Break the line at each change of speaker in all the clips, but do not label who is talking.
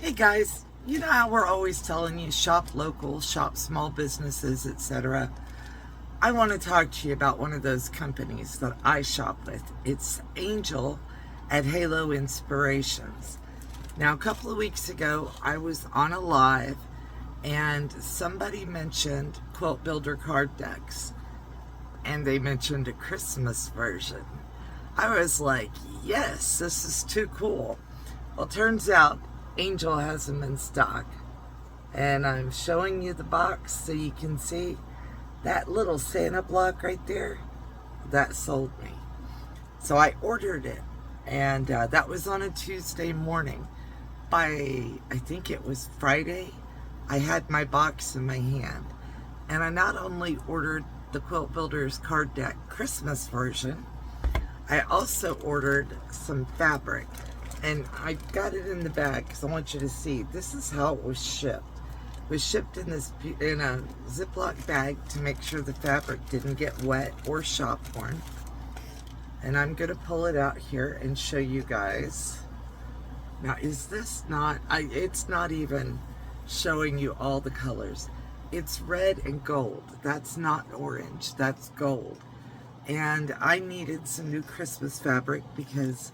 Hey guys, you know how we're always telling you shop local, shop small businesses, etc. I want to talk to you about one of those companies that I shop with. It's Angel at Halo Inspirations. Now, a couple of weeks ago, I was on a live and somebody mentioned Quilt Builder card decks, and they mentioned a Christmas version. I was like, yes, this is too cool. Well, turns out Angel has them in stock. And I'm showing you the box so you can see that little Santa block right there. That sold me. So I ordered it. And that was on a Tuesday morning. By, I think it was Friday, I had my box in my hand. And I not only ordered the Quilt Builders card deck Christmas version, I also ordered some fabric. And I got it in the bag because I want you to see. This is how it was shipped. It was shipped in a Ziploc bag to make sure the fabric didn't get wet or shop worn. And I'm going to pull it out here and show you guys. Now, is this not, it's not even showing you all the colors. It's red and gold. That's not orange. That's gold. And I needed some new Christmas fabric because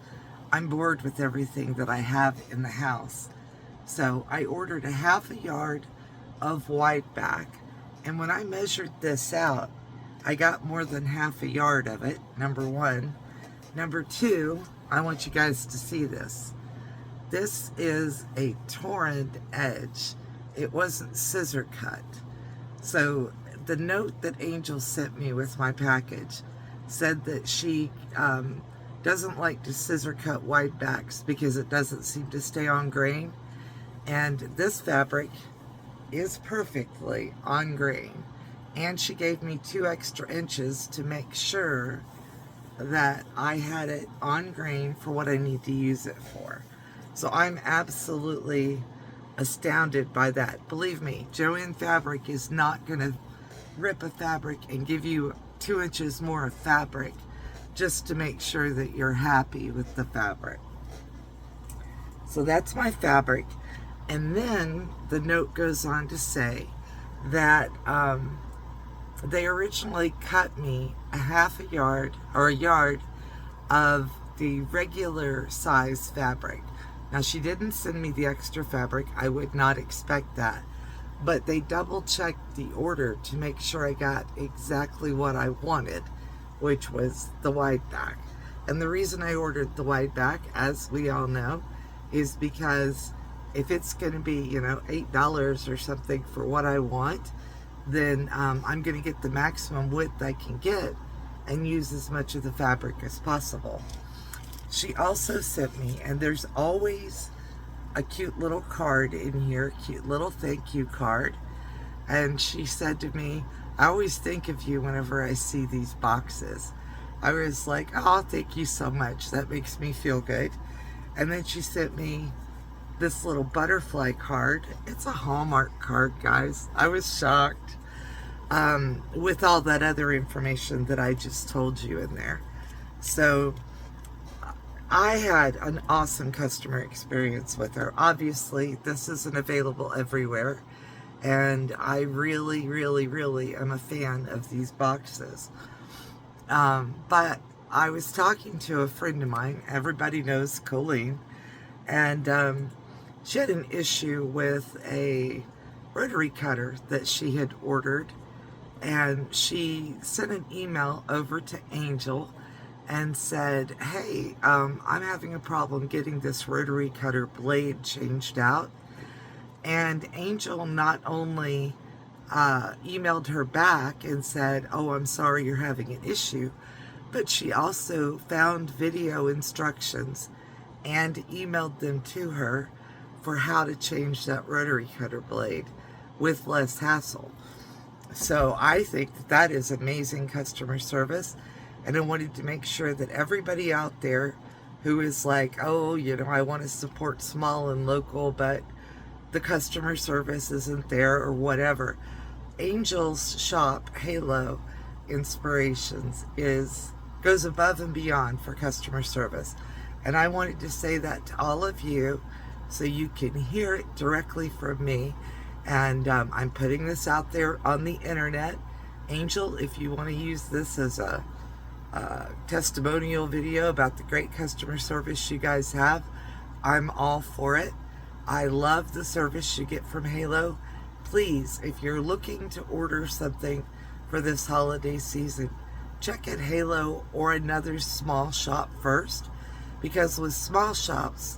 I'm bored with everything that I have in the house. So I ordered a half a yard of wide back. And when I measured this out, I got more than half a yard of it, number one. Number two, I want you guys to see this. This is a torn edge. It wasn't scissor cut. So the note that Angel sent me with my package said that she doesn't like to scissor cut wide backs because it doesn't seem to stay on grain. And this fabric is perfectly on grain. And she gave me 2 extra inches to make sure that I had it on grain for what I need to use it for. So I'm absolutely astounded by that. Believe me, Joanne Fabric is not going to rip a fabric and give you 2 inches more of fabric just to make sure that you're happy with the fabric. So that's my fabric. And then the note goes on to say that they originally cut me a half a yard or a yard of the regular size fabric. Now, she didn't send me the extra fabric. I would not expect that. But they double checked the order to make sure I got exactly what I wanted, which was the wide back. And the reason I ordered the wide back, as we all know, is because if it's going to be, $8 or something for what I want, then I'm going to get the maximum width I can get and use as much of the fabric as possible. She also sent me, and there's always a cute little card in here, cute little thank you card. And she said to me, I always think of you whenever I see these boxes. I was like, oh, thank you so much. That makes me feel good. And then she sent me this little butterfly card. It's a Hallmark card, guys. I was shocked with all that other information that I just told you in there. So I had an awesome customer experience with her. Obviously, this isn't available everywhere. And I really, really, really am a fan of these boxes. But I was talking to a friend of mine. Everybody knows Colleen. And she had an issue with a rotary cutter that she had ordered. And she sent an email over to Angel and said, hey, I'm having a problem getting this rotary cutter blade changed out. And Angel not only emailed her back and said, oh, I'm sorry you're having an issue, but she also found video instructions and emailed them to her for how to change that rotary cutter blade with less hassle. So I think that is amazing customer service. And I wanted to make sure that everybody out there who is like, oh, I want to support small and local, but the customer service isn't there or whatever. Angel's shop, Halo Inspirations, goes above and beyond for customer service. And I wanted to say that to all of you so you can hear it directly from me. And I'm putting this out there on the internet. Angel, if you want to use this as a testimonial video about the great customer service you guys have, I'm all for it. I love the service you get from Halo. Please, if you're looking to order something for this holiday season, check at Halo or another small shop first, because with small shops,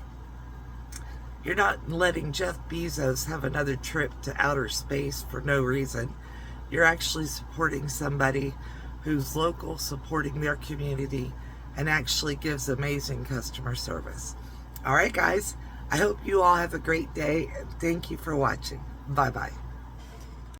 you're not letting Jeff Bezos have another trip to outer space for no reason. You're actually supporting somebody who's local, supporting their community, and actually gives amazing customer service. All right, guys, I hope you all have a great day, and thank you for watching. Bye-bye.